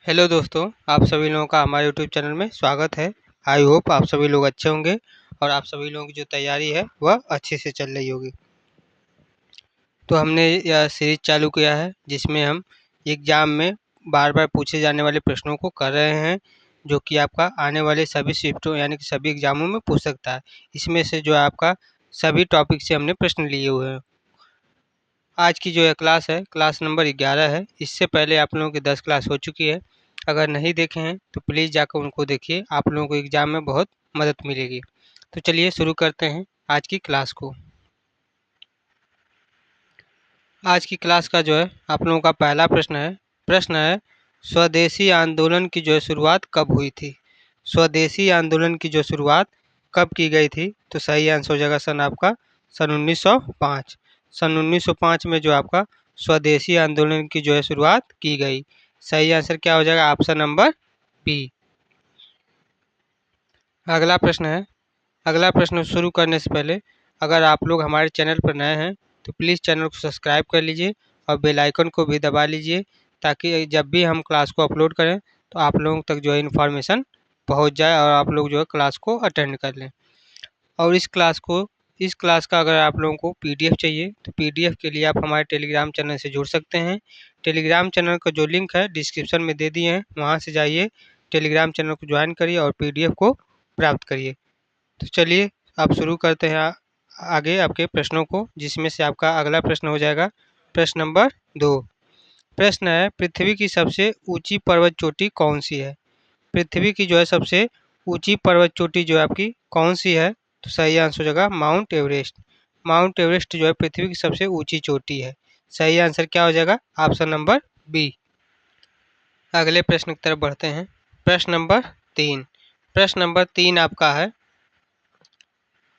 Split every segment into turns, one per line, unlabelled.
Hello दोस्तों, आप सभी लोगों का हमारे यूट्यूब चैनल में स्वागत है। आई होप आप सभी लोग अच्छे होंगे और आप सभी लोगों की जो तैयारी है वह अच्छे से चल रही होगी। तो हमने यह सीरीज चालू किया है जिसमें हम एग्ज़ाम में बार-बार पूछे जाने वाले प्रश्नों को कर रहे हैं, जो कि आपका आने वाले सभी शिफ्टों यानी कि सभी एग्ज़ामों में पूछ सकता है। इसमें से जो है आपका सभी टॉपिक से हमने प्रश्न लिए हुए हैं। आज की जो है क्लास नंबर 11 है। इससे पहले आप लोगों की 10 क्लास हो चुकी है। अगर नहीं देखे हैं तो प्लीज़ जाकर उनको देखिए, आप लोगों को एग्ज़ाम में बहुत मदद मिलेगी। तो चलिए शुरू करते हैं आज की क्लास को। आज की क्लास का जो है आप लोगों का पहला प्रश्न है स्वदेशी आंदोलन की जो है शुरुआत कब हुई थी? स्वदेशी आंदोलन की जो शुरुआत कब की गई थी? तो सही आंसर हो जाएगा सन 1905। सन 1905 में जो आपका स्वदेशी आंदोलन की जो है शुरुआत की गई। सही आंसर क्या हो जाएगा? Option number B. अगला प्रश्न शुरू करने से पहले अगर आप लोग हमारे चैनल पर नए हैं तो प्लीज़ चैनल को सब्सक्राइब कर लीजिए और बेल आइकन को भी दबा लीजिए, ताकि जब भी हम क्लास को अपलोड करें तो आप लोगों तक जो है इन्फॉर्मेशन पहुंच जाए और आप लोग जो है क्लास को अटेंड कर लें। और इस क्लास का अगर आप लोगों को पीडीएफ चाहिए तो पीडीएफ के लिए आप हमारे टेलीग्राम चैनल से जुड़ सकते हैं। टेलीग्राम चैनल का जो लिंक है डिस्क्रिप्शन में दे दिए हैं, वहाँ से जाइए, टेलीग्राम चैनल को ज्वाइन करिए और पीडीएफ को प्राप्त करिए। तो चलिए आप शुरू करते हैं आगे आपके प्रश्नों को, जिसमें से आपका अगला प्रश्न हो जाएगा प्रश्न नंबर 2। प्रश्न है पृथ्वी की सबसे ऊंची पर्वत चोटी कौन सी है? पृथ्वी की जो है सबसे ऊंची पर्वत चोटी जो है आपकी कौन सी है? तो सही आंसर हो जाएगा माउंट एवरेस्ट। माउंट एवरेस्ट जो है पृथ्वी की सबसे ऊंची चोटी है। सही आंसर क्या हो जाएगा? Option number B. अगले प्रश्न की तरफ बढ़ते हैं। प्रश्न नंबर 3 आपका है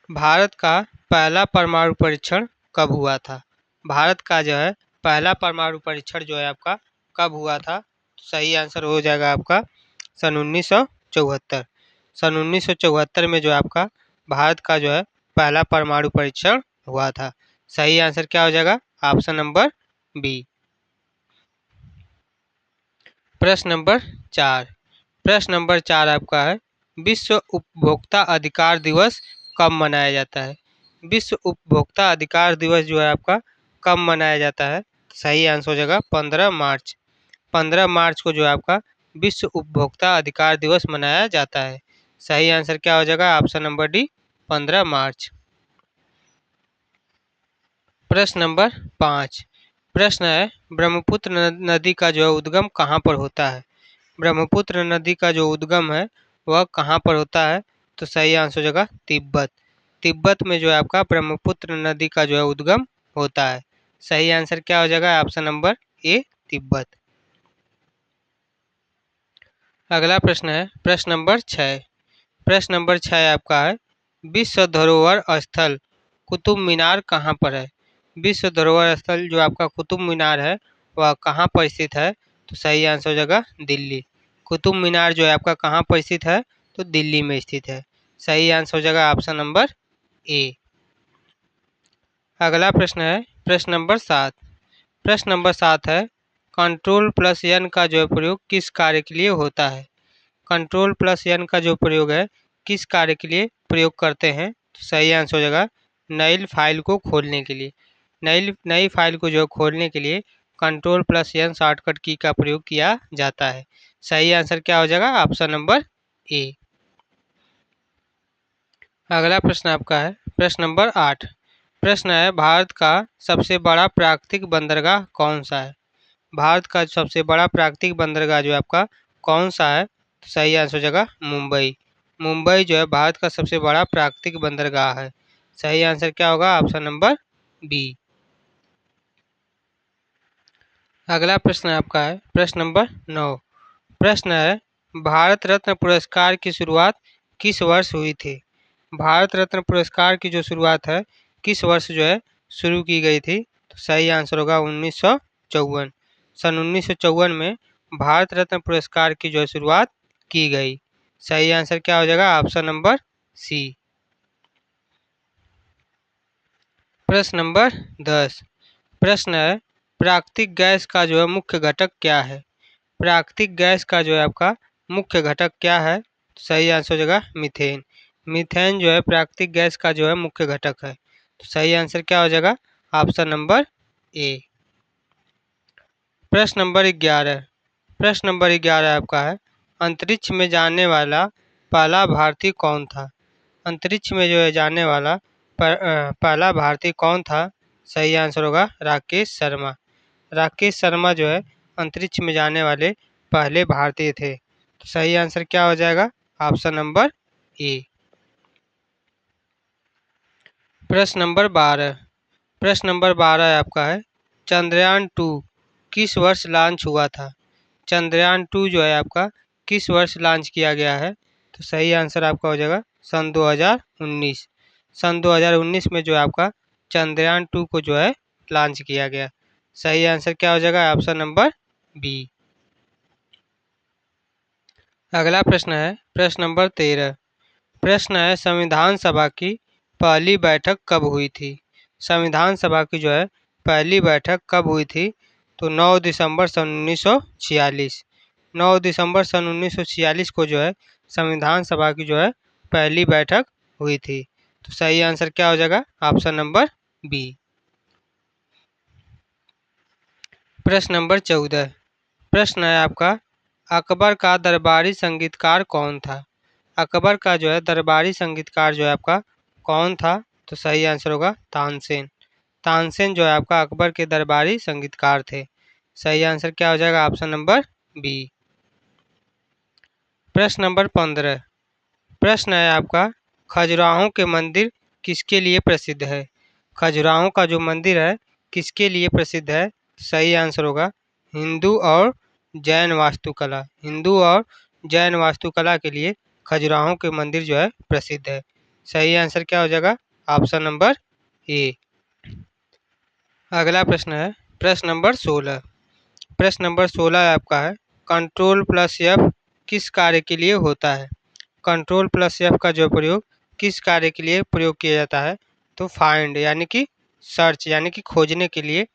भारत का पहला परमाणु परीक्षण कब हुआ था? भारत का जो है पहला परमाणु परीक्षण जो है आपका कब हुआ था? सही आंसर हो जाएगा आपका सन 1974। सन 1974 में जो आपका भारत का जो है पहला परमाणु परीक्षण हुआ था। सही आंसर क्या हो जाएगा? Option number B. प्रश्न नंबर 4। प्रश्न नंबर 4 आपका है विश्व उपभोक्ता अधिकार दिवस कब मनाया जाता है? विश्व उपभोक्ता अधिकार दिवस जो है आपका कब मनाया जाता है? सही आंसर हो जाएगा 15 मार्च। 15 मार्च को जो है आपका विश्व उपभोक्ता अधिकार दिवस मनाया जाता है। सही आंसर क्या हो जाएगा? ऑप्शन नंबर डी 15 मार्च। प्रश्न नंबर 5। प्रश्न है ब्रह्मपुत्र नदी का जो है उद्गम कहाँ पर होता है? ब्रह्मपुत्र नदी का जो उद्गम है वह कहाँ पर होता है? तो सही आंसर हो जाएगा तिब्बत। तिब्बत में जो है आपका ब्रह्मपुत्र नदी का जो है उद्गम होता है। सही आंसर क्या हो जाएगा? Option number A Tibet. अगला प्रश्न है प्रश्न नंबर 6। प्रश्न नंबर 6 आपका है विश्व धरोहर स्थल कुतुब मीनार कहाँ पर है? विश्व धरोहर स्थल जो आपका कुतुब मीनार है वह कहाँ पर स्थित है? तो सही आंसर हो जाएगा दिल्ली। कुतुब मीनार जो है आपका कहाँ पर स्थित है? तो दिल्ली में स्थित है। सही आंसर हो जाएगा ऑप्शन नंबर ए। अगला प्रश्न है प्रश्न नंबर 7। प्रश्न नंबर 7 है कंट्रोल प्लस एन का जो प्रयोग किस कार्य के लिए होता है? कंट्रोल प्लस एन का जो प्रयोग है किस कार्य के लिए प्रयोग करते हैं? तो सही आंसर हो जाएगा नई फाइल को खोलने के लिए। नई फाइल को जो खोलने के लिए कंट्रोल प्लस एन शॉर्टकट की का प्रयोग किया जाता है। सही आंसर क्या हो जाएगा? Option number A. अगला प्रश्न आपका है प्रश्न नंबर 8। प्रश्न है भारत का सबसे बड़ा प्राकृतिक बंदरगाह कौन सा है? भारत का सबसे बड़ा प्राकृतिक बंदरगाह जो है आपका कौन सा है? तो सही आंसर हो जाएगा मुंबई। मुंबई जो है भारत का सबसे बड़ा प्राकृतिक बंदरगाह है। सही आंसर क्या होगा? Option number B. अगला प्रश्न आपका है प्रश्न नंबर 9। प्रश्न है भारत रत्न पुरस्कार की शुरुआत किस वर्ष हुई थी? भारत रत्न पुरस्कार की जो शुरुआत है किस वर्ष जो है शुरू की गई थी? तो सही आंसर होगा 1954। सन 1954 में भारत रत्न पुरस्कार की जो है शुरुआत की गई। सही आंसर क्या हो जाएगा? Option number C. प्रश्न नंबर 10। प्रश्न है प्राकृतिक गैस का जो है मुख्य घटक क्या है? प्राकृतिक गैस का जो है आपका मुख्य घटक क्या है? सही आंसर हो जाएगा मीथेन। मीथेन जो है प्राकृतिक गैस का जो है मुख्य घटक है। तो सही आंसर क्या हो जाएगा? Option number A. प्रश्न नंबर 11। प्रश्न नंबर 11 आपका है, अंतरिक्ष में जाने वाला पहला भारतीय कौन था? अंतरिक्ष में जो है जाने वाला पहला भारतीय कौन था? सही आंसर होगा राकेश शर्मा। राकेश शर्मा जो है अंतरिक्ष में जाने वाले पहले भारतीय थे। तो सही आंसर क्या हो जाएगा? Option number A. प्रश्न नंबर 12। प्रश्न नंबर 12 आपका है, चंद्रयान 2 किस वर्ष लॉन्च हुआ था? चंद्रयान 2 जो है आपका किस वर्ष लॉन्च किया गया है? तो सही आंसर आपका हो जाएगा सन 2019। सन 2019 में जो है आपका चंद्रयान 2 को जो है लॉन्च किया गया। सही आंसर क्या हो जाएगा? Option number B. अगला प्रश्न है प्रश्न नंबर 13। प्रश्न है, संविधान सभा की पहली बैठक कब हुई थी? संविधान सभा की जो है पहली बैठक कब हुई थी? तो 9 दिसंबर सन 1946। 9 दिसंबर सन 1946 को जो है संविधान सभा की जो है पहली बैठक हुई थी। तो सही आंसर क्या हो जाएगा? Option number B. प्रश्न नंबर 14। प्रश्न है आपका, अकबर का दरबारी संगीतकार कौन था? अकबर का जो है दरबारी संगीतकार जो है आपका कौन था? तो सही आंसर होगा तानसेन। तानसेन जो है आपका अकबर के दरबारी संगीतकार थे। सही आंसर क्या हो जाएगा? Option number B. प्रश्न नंबर 15। प्रश्न है आपका, खजुराहो के मंदिर किसके लिए प्रसिद्ध है? खजुराहो का जो मंदिर है किसके लिए प्रसिद्ध है? सही आंसर होगा हिंदू और जैन वास्तुकला। हिंदू और जैन वास्तुकला के लिए खजुराहो के मंदिर जो है प्रसिद्ध है। सही आंसर क्या हो जाएगा? Option number A. अगला प्रश्न है प्रश्न नंबर 16। प्रश्न नंबर 16 आपका है, कंट्रोल प्लस एफ किस कार्य के लिए होता है? कंट्रोल प्लस एफ का जो प्रयोग किस कार्य के लिए प्रयोग किया जाता है? तो फाइंड यानी कि सर्च यानी कि खोजने के लिए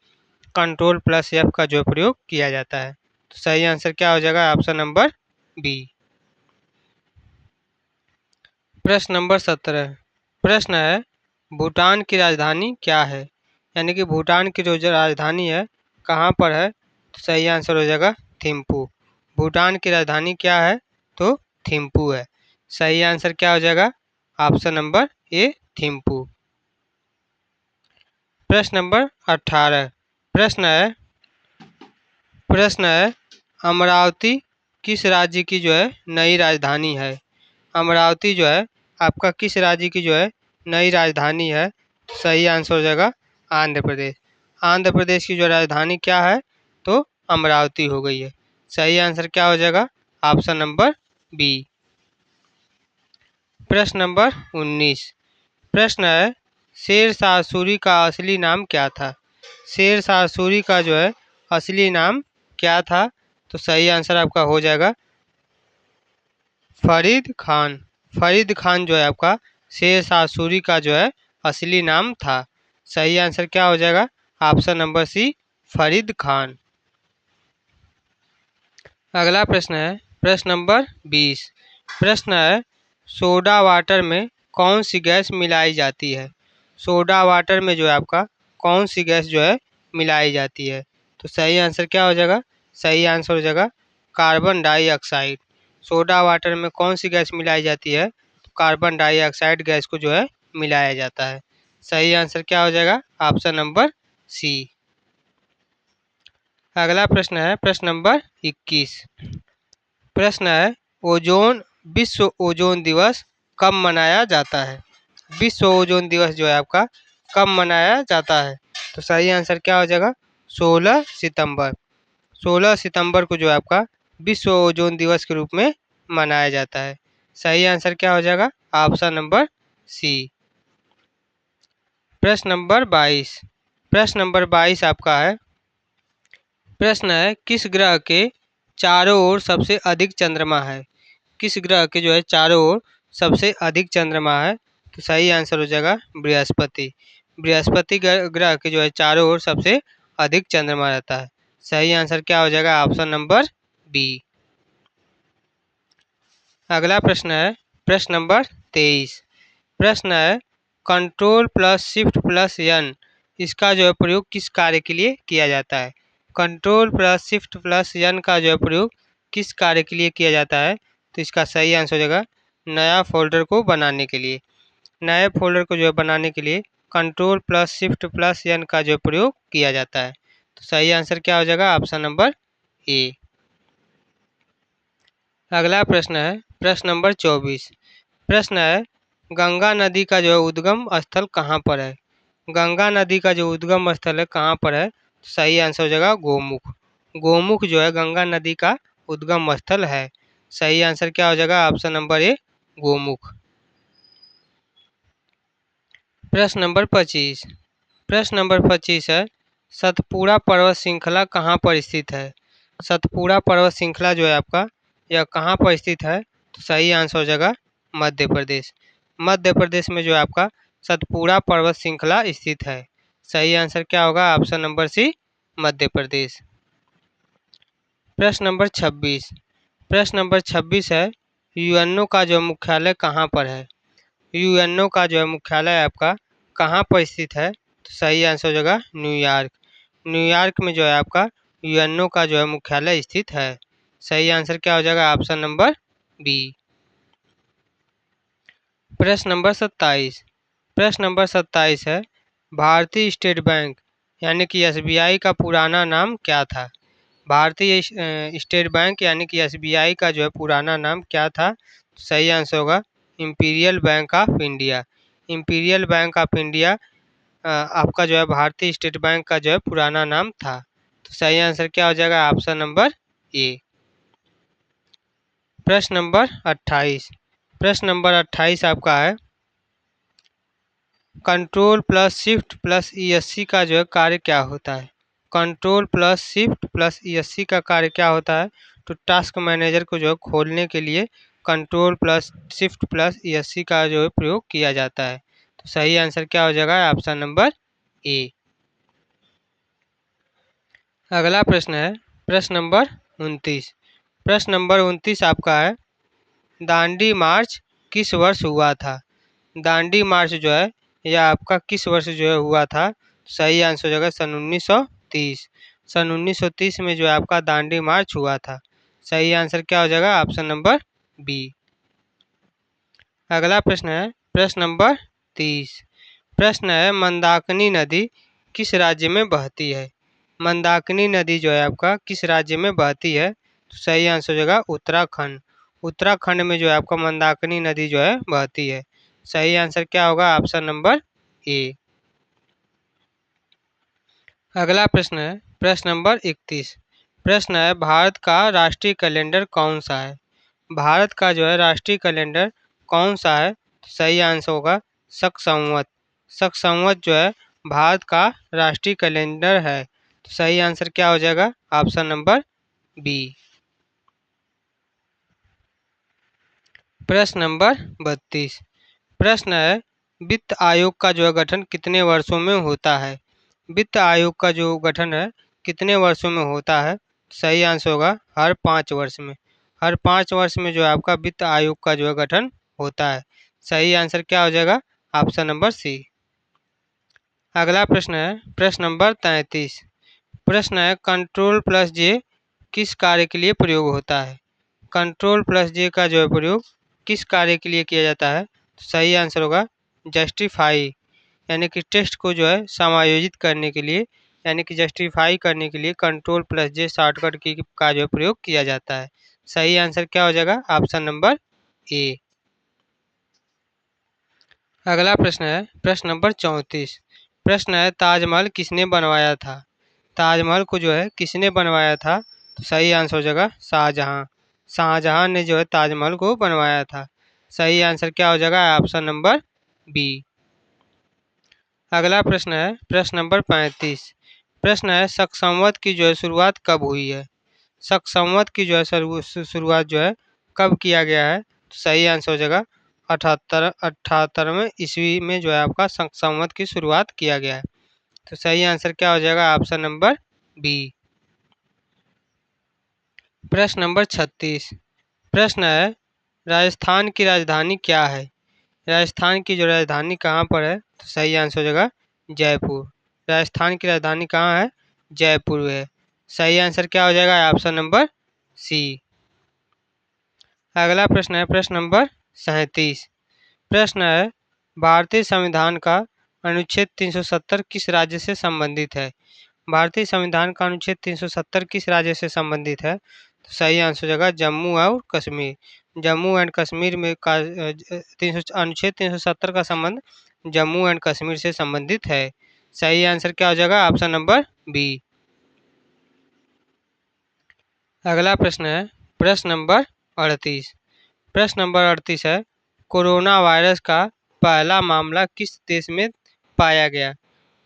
कंट्रोल प्लस एफ का जो प्रयोग किया जाता है। तो सही आंसर क्या हो जाएगा? Option number B. प्रश्न नंबर 17। प्रश्न है, भूटान की राजधानी क्या है? यानी कि भूटान की जो राजधानी है कहाँ पर है? तो सही आंसर हो जाएगा थिम्पू। भूटान की राजधानी क्या है? तो थिम्पू है। सही आंसर क्या हो जाएगा? Option number A Thimphu. प्रश्न नंबर 18। प्रश्न है अमरावती किस राज्य की जो है नई राजधानी है? अमरावती जो है आपका किस राज्य की जो है नई राजधानी है? सही आंसर हो जाएगा आंध्र प्रदेश। आंध्र प्रदेश की जो राजधानी क्या है? तो अमरावती हो गई है। सही आंसर क्या हो जाएगा? Option number B. प्रश्न नंबर 19। प्रश्न है, शेरशाह सूरी का असली नाम क्या था? शेरशाह सूरी का जो है असली नाम क्या था? तो सही आंसर आपका हो जाएगा फरीद खान। फरीद खान जो है आपका शेरशाह सूरी का जो है असली नाम था। सही आंसर क्या हो जाएगा? Option number C Farid Khan. अगला प्रश्न है प्रश्न नंबर 20। प्रश्न है, सोडा वाटर में कौन सी गैस मिलाई जाती है? सोडा वाटर में जो है आपका कौन सी गैस जो है मिलाई जाती है? तो सही आंसर क्या हो जाएगा? सही आंसर हो जाएगा कार्बन डाइऑक्साइड। सोडा वाटर में कौन सी गैस मिलाई जाती है? तो कार्बन डाइऑक्साइड गैस को जो है मिलाया जाता है। सही आंसर क्या हो जाएगा? Option number C. अगला प्रश्न है प्रश्न नंबर 21। प्रश्न है, ओजोन विश्व ओजोन दिवस कब मनाया जाता है? विश्व ओजोन दिवस जो है आपका कब मनाया जाता है? तो सही आंसर क्या हो जाएगा? 16 सितंबर। 16 सितंबर को जो है आपका विश्व ओजोन दिवस के रूप में मनाया जाता है। सही आंसर क्या हो जाएगा? Option number C. प्रश्न नंबर 22। प्रश्न नंबर 22 आपका है, प्रश्न है, किस ग्रह के चारों ओर सबसे अधिक चंद्रमा है? किस ग्रह के जो है चारों ओर सबसे अधिक चंद्रमा है? तो सही आंसर हो जाएगा बृहस्पति। बृहस्पति ग्रह के जो है चारों ओर सबसे अधिक चंद्रमा रहता है। सही आंसर क्या हो जाएगा? Option number B. अगला प्रश्न है प्रश्न नंबर 23। प्रश्न है control plus shift plus N इसका जो है प्रयोग किस कार्य के लिए किया जाता है। Control plus shift plus N का जो है प्रयोग किस कार्य के लिए किया जाता है, तो इसका सही आंसर हो जाएगा नया फोल्डर को बनाने के लिए। नए फोल्डर को जो है बनाने के लिए control plus shift plus N का जो प्रयोग किया जाता है। तो सही आंसर क्या हो जाएगा, ऑप्शन नंबर ए। अगला प्रश्न है प्रश्न नंबर 24। प्रश्न है गंगा नदी का जो है उद्गम स्थल कहाँ पर है। गंगा नदी का जो उद्गम स्थल है कहाँ पर है, तो सही आंसर हो जाएगा गोमुख। गोमुख जो है गंगा नदी का उद्गम स्थल है। सही आंसर क्या हो जाएगा, ऑप्शन नंबर ए गोमुख। प्रश्न नंबर 25। प्रश्न नंबर 25 है सतपुड़ा पर्वत श्रृंखला कहाँ पर स्थित है। सतपुड़ा पर्वत श्रृंखला जो है आपका यह कहाँ पर स्थित है, तो सही आंसर हो जाएगा मध्य प्रदेश। मध्य प्रदेश में जो है आपका सतपुड़ा पर्वत श्रृंखला स्थित है। सही आंसर क्या होगा, ऑप्शन नंबर सी मध्य प्रदेश। प्रश्न नंबर 26। प्रश्न नंबर 26 है यूएनओ का जो मुख्यालय कहाँ पर है। यूएनओ का जो है मुख्यालय आपका कहाँ पर स्थित है, तो सही आंसर हो जाएगा न्यूयॉर्क। न्यूयॉर्क में जो है आपका यूएनओ का जो है मुख्यालय स्थित है। सही आंसर क्या हो जाएगा, ऑप्शन नंबर बी। प्रश्न नंबर 27। प्रश्न नंबर 27 है भारतीय स्टेट बैंक यानी कि एसबीआई का पुराना नाम क्या था। भारतीय स्टेट बैंक यानी कि एसबीआई का जो है पुराना नाम क्या था। सही आंसर होगा imperial bank of India. Imperial bank of India आपका जो है भारतीय स्टेट बैंक का जो है पुराना नाम था। तो सही आंसर क्या हो जाएगा, ऑप्शन नंबर ए। प्रश्न नंबर 28। प्रश्न नंबर 28 आपका है control plus shift plus ESC का जो है कार्य क्या होता है। Control plus shift plus ESC का कार्य क्या होता है, तो टास्क मैनेजर को जो है खोलने के लिए control plus shift plus ESC का जो है प्रयोग किया जाता है। तो सही आंसर क्या हो जाएगा, ऑप्शन नंबर ए। अगला प्रश्न है प्रश्न नंबर 29। प्रश्न नंबर 29 आपका है दांडी मार्च किस वर्ष हुआ था। दांडी मार्च जो है यह आपका किस वर्ष जो है हुआ था। सही आंसर हो जाएगा सन 1930। सन 1930 में जो है आपका दांडी मार्च हुआ था। सही आंसर क्या हो जाएगा, ऑप्शन नंबर बी। अगला प्रश्न है प्रश्न नंबर 30। प्रश्न है मंदाकिनी नदी किस राज्य में बहती है। मंदाकिनी नदी जो है आपका किस राज्य में बहती है, तो सही आंसर हो जाएगा उत्तराखंड। उत्तराखंड में जो है आपका मंदाकिनी नदी जो है बहती है। सही आंसर क्या होगा, ऑप्शन नंबर ए। अगला प्रश्न है प्रश्न नंबर 31। प्रश्न है भारत का राष्ट्रीय कैलेंडर कौन सा है। भारत का जो है राष्ट्रीय कैलेंडर कौन सा है, तो सही आंसर होगा शक संवत। शक संवत जो है भारत का राष्ट्रीय कैलेंडर है। तो सही आंसर क्या हो जाएगा, ऑप्शन नंबर बी। प्रश्न नंबर 32। प्रश्न है वित्त आयोग का जो है गठन कितने वर्षों में होता है। वित्त आयोग का जो गठन है कितने वर्षों में होता है, सही आंसर होगा हर 5 वर्ष में। हर 5 वर्ष में जो है आपका वित्त आयोग का जो है गठन होता है। सही आंसर क्या हो जाएगा, ऑप्शन नंबर सी। अगला प्रश्न है प्रश्न नंबर 33। प्रश्न है कंट्रोल प्लस जे किस कार्य के लिए प्रयोग होता है। कंट्रोल प्लस जे का जो है प्रयोग किस कार्य के लिए किया जाता है, तो सही आंसर होगा जस्टिफाई यानी कि टेस्ट को जो है समायोजित करने के लिए यानी कि जस्टिफाई करने के लिए कंट्रोल प्लस जे शॉर्टकट की का जो प्रयोग किया जाता है। सही आंसर क्या हो जाएगा, ऑप्शन नंबर ए। अगला प्रश्न है प्रश्न नंबर 34। प्रश्न है ताजमहल किसने बनवाया था। ताजमहल को जो है किसने बनवाया था, तो सही आंसर हो जाएगा शाहजहां। शाहजहां ने जो है ताजमहल को बनवाया था। सही आंसर क्या हो जाएगा, ऑप्शन नंबर बी। अगला प्रश्न है प्रश्न नंबर 35। प्रश्न है शक संवत की जो है शुरुआत कब हुई है। शक संवत की जो है शुरुआत जो है कब किया गया है, तो सही आंसर हो जाएगा 78वें ईस्वी में जो है आपका शक संवत की शुरुआत किया गया है। तो सही आंसर क्या हो जाएगा, ऑप्शन नंबर बी। प्रश्न नंबर 36। प्रश्न है, राजस्थान की राजधानी क्या है? राजस्थान की जो राजधानी कहाँ पर है? तो सही आंसर हो जाएगा जयपुर। राजस्थान की राजधानी कहाँ है? जयपुर है। सही आंसर क्या हो जाएगा? Option number C. अगला प्रश्न है प्रश्न नंबर 37। प्रश्न है, भारतीय संविधान का अनुच्छेद 370 किस राज्य से संबंधित है? भारतीय संविधान का अनुच्छेद 370 किस राज्य से संबंधित है? तो सही आंसर हो जाएगा जम्मू और कश्मीर। जम्मू एंड कश्मीर में का अनुच्छेद 370 का संबंध जम्मू एंड कश्मीर से संबंधित है। सही आंसर क्या हो जाएगा? Option number B. अगला प्रश्न है प्रश्न नंबर 38। प्रश्न नंबर 38 है, कोरोना वायरस का पहला मामला किस देश में पाया गया?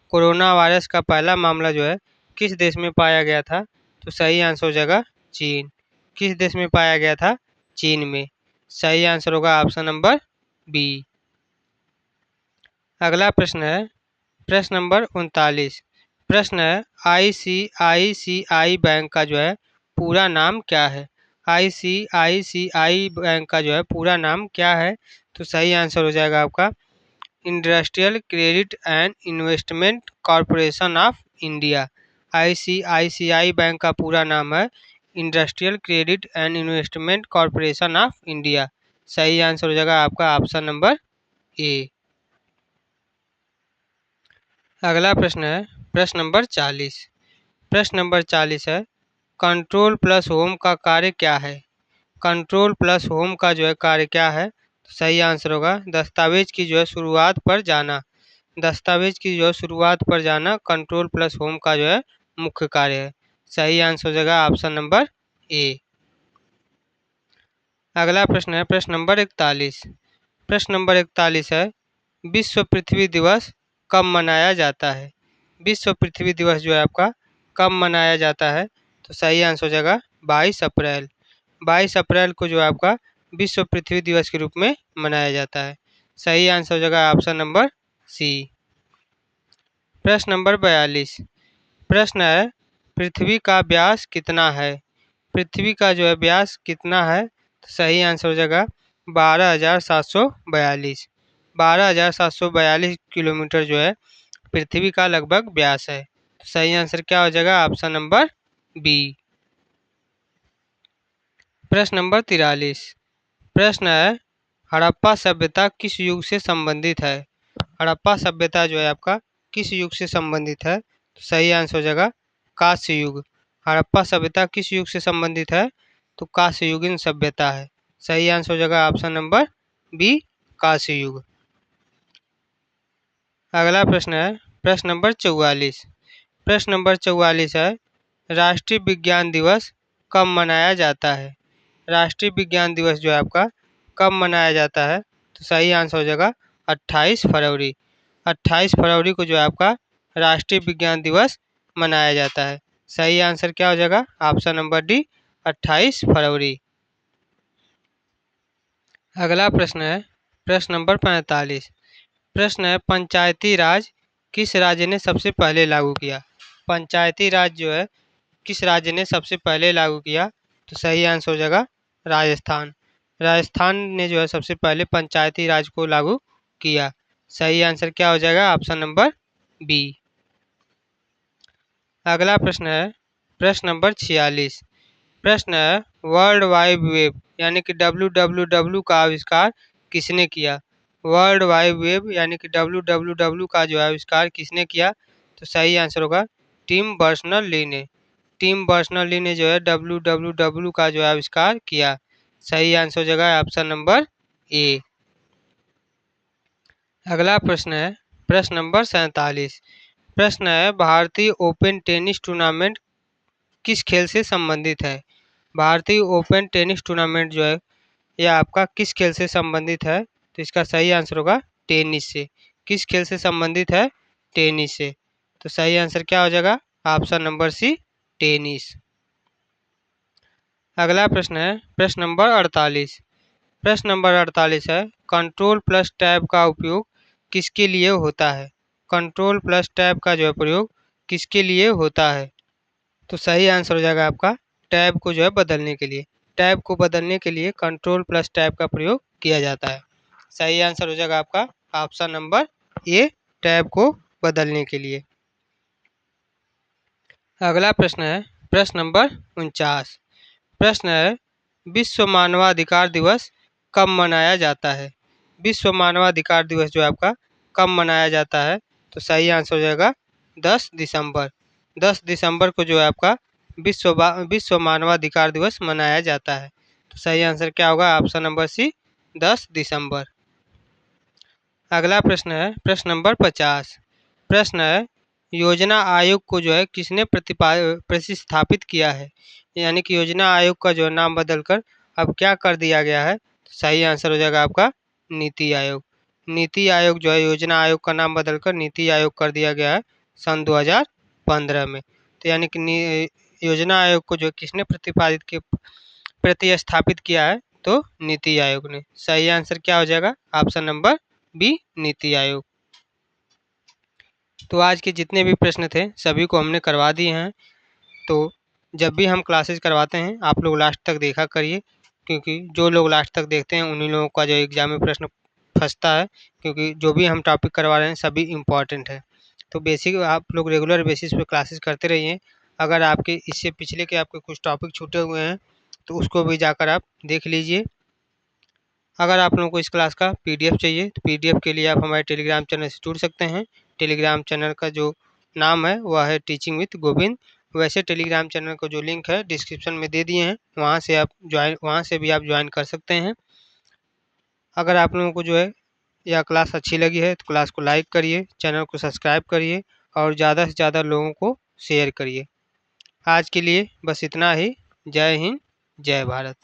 कोरोना वायरस का पहला मामला जो है किस देश में पाया गया था? तो सही आंसर हो जाएगा चीन। किस देश में पाया गया था? चीन में। सही आंसर होगा ऑप्शन नंबर बी। अगला प्रश्न है प्रश्न नंबर 39। प्रश्न है, आईसीआईसीआई बैंक का जो है पूरा नाम क्या है? आईसीआईसीआई बैंक का जो है पूरा नाम क्या है? तो सही आंसर हो जाएगा आपका industrial credit and investment corporation of India. ICICI bank का पूरा नाम है industrial credit and investment corporation of India. सही आंसर हो जाएगा आपका ऑप्शन नंबर ए। अगला प्रश्न है प्रश्न नंबर 40। प्रश्न नंबर 40 है, कंट्रोल प्लस होम का कार्य क्या है? कंट्रोल प्लस होम का जो है कार्य क्या है? तो सही आंसर होगा दस्तावेज की जो है शुरुआत पर जाना। दस्तावेज की जो है शुरुआत पर जाना कंट्रोल प्लस होम का जो है मुख्य कार्य है। सही आंसर हो जाएगा ऑप्शन नंबर ए। अगला प्रश्न है प्रश्न नंबर 41। प्रश्न नंबर 41 है, विश्व पृथ्वी दिवस कब मनाया जाता है? विश्व पृथ्वी दिवस जो है आपका कब मनाया जाता है? तो सही आंसर हो जाएगा 22 अप्रैल। 22 अप्रैल को जो है आपका विश्व पृथ्वी दिवस के रूप में मनाया जाता है। सही आंसर हो जाएगा ऑप्शन नंबर सी। प्रश्न नंबर 42। प्रश्न है, पृथ्वी का व्यास कितना है? पृथ्वी का जो है व्यास कितना है? तो सही आंसर हो जाएगा 12,742। 12,742 किलोमीटर जो है पृथ्वी का लगभग व्यास है। तो सही आंसर क्या हो जाएगा? Option number B. प्रश्न नंबर 43। प्रश्न है, हड़प्पा सभ्यता किस युग से संबंधित है? हड़प्पा सभ्यता जो है आपका किस युग से संबंधित है? तो सही आंसर हो जाएगा कांस्य युग। हड़प्पा सभ्यता किस युग से संबंधित है? तो कांस्य युगीन सभ्यता है। सही आंसर हो जाएगा ऑप्शन नंबर बी, कांस्य युग। अगला प्रश्न है प्रश्न नंबर 44। प्रश्न नंबर 44 है, राष्ट्रीय विज्ञान दिवस कब मनाया जाता है? राष्ट्रीय विज्ञान दिवस जो है आपका कब मनाया जाता है? तो सही आंसर हो जाएगा 28 फरवरी। 28 फरवरी को जो है आपका राष्ट्रीय विज्ञान दिवस मनाया जाता है। सही आंसर क्या हो जाएगा? ऑप्शन नंबर डी, 28 फरवरी। अगला प्रश्न है प्रश्न नंबर 45। प्रश्न है, पंचायती राज किस राज्य ने सबसे पहले लागू किया? पंचायती राज जो है किस राज्य ने सबसे पहले लागू किया? तो सही आंसर हो जाएगा राजस्थान। राजस्थान ने जो है सबसे पहले पंचायती राज को लागू किया। सही आंसर क्या हो जाएगा? Option number B. अगला प्रश्न है प्रश्न नंबर 46। प्रश्न है, वर्ल्ड वाइड वेब यानी कि WWW का आविष्कार किसने किया? वर्ल्ड वाइड वेब यानी कि WWW का जो आविष्कार किसने किया? तो सही आंसर होगा टिम बर्नर्स-ली ने। टिम बर्नर्स-ली ने जो है WWW का जो आविष्कार किया। सही आंसर हो जाएगा ऑप्शन नंबर ए। अगला प्रश्न है प्रश्न नंबर 47। प्रश्न है, भारतीय ओपन टेनिस टूर्नामेंट किस खेल से संबंधित है? भारतीय ओपन टेनिस टूर्नामेंट जो है यह आपका किस खेल से संबंधित है? तो इसका सही आंसर होगा टेनिस से। किस खेल से संबंधित है? टेनिस से। तो सही आंसर क्या हो जाएगा? Option number C, tennis. अगला प्रश्न है प्रश्न नंबर 48। प्रश्न नंबर 48 है, कंट्रोल प्लस टैब का उपयोग किसके लिए होता है? कंट्रोल प्लस टैब का जो है प्रयोग किसके लिए होता है? तो सही आंसर हो जाएगा आपका टैब को जो है बदलने के लिए। टैब को बदलने के लिए कंट्रोल प्लस टैब का प्रयोग किया जाता है। सही आंसर हो जाएगा आपका ऑप्शन नंबर ए, टैब को बदलने के लिए। अगला प्रश्न है प्रश्न नंबर 49। प्रश्न है विश्व मानवाधिकार दिवस कब मनाया जाता है? विश्व मानवाधिकार दिवस जो है आपका कब मनाया जाता है? तो सही आंसर हो जाएगा 10 दिसंबर। 10 दिसंबर को जो है आपका विश्व मानवाधिकार दिवस मनाया जाता है। तो सही आंसर क्या होगा? ऑप्शन नंबर सी, 10 दिसंबर। अगला प्रश्न है प्रश्न नंबर 50। प्रश्न है योजना आयोग को जो है किसने प्रतिस्थापित किया है? यानी कि योजना आयोग का जो नाम बदलकर अब क्या कर दिया गया है? सही आंसर हो जाएगा आपका नीति आयोग। नीति आयोग जो है योजना आयोग का नाम बदलकर नीति आयोग कर दिया गया है सन 2015 में। तो यानी कि योजना आयोग को जो किसने प्रतिस्थापित किया है? तो नीति आयोग ने। सही आंसर क्या हो जाएगा? Option number B, NITI Aayog. तो आज के जितने भी प्रश्न थे सभी को हमने करवा दिए हैं। तो जब भी हम क्लासेस करवाते हैं आप लोग लास्ट तक देखा करिए, क्योंकि जो लोग लास्ट तक देखते हैं उन्हीं लोगों का जो एग्जाम में प्रश्न फंसता है, क्योंकि जो भी हम टॉपिक करवा रहे हैं सभी इम्पॉर्टेंट है। तो बेसिक आप लोग रेगुलर बेसिस पे क्लासेस करते रहिए। अगर आपके इससे पिछले के आपके कुछ टॉपिक छूटे हुए हैं तो उसको भी जाकर आप देख लीजिए। अगर आप लोगों को इस क्लास का पीडीएफ चाहिए तो पीडीएफ के लिए आप हमारे टेलीग्राम चैनल से जुड़ सकते हैं। टेलीग्राम चैनल का जो नाम है वह है टीचिंग विद गोविंद। वैसे टेलीग्राम चैनल का जो लिंक है डिस्क्रिप्शन में दे दिए हैं, वहाँ से भी आप ज्वाइन कर सकते हैं। अगर आप लोगों को जो है यह क्लास अच्छी लगी है तो क्लास को लाइक करिए, चैनल को सब्सक्राइब करिए और ज़्यादा से ज़्यादा लोगों को शेयर करिए। आज के लिए बस इतना ही। जय हिंद, जय भारत।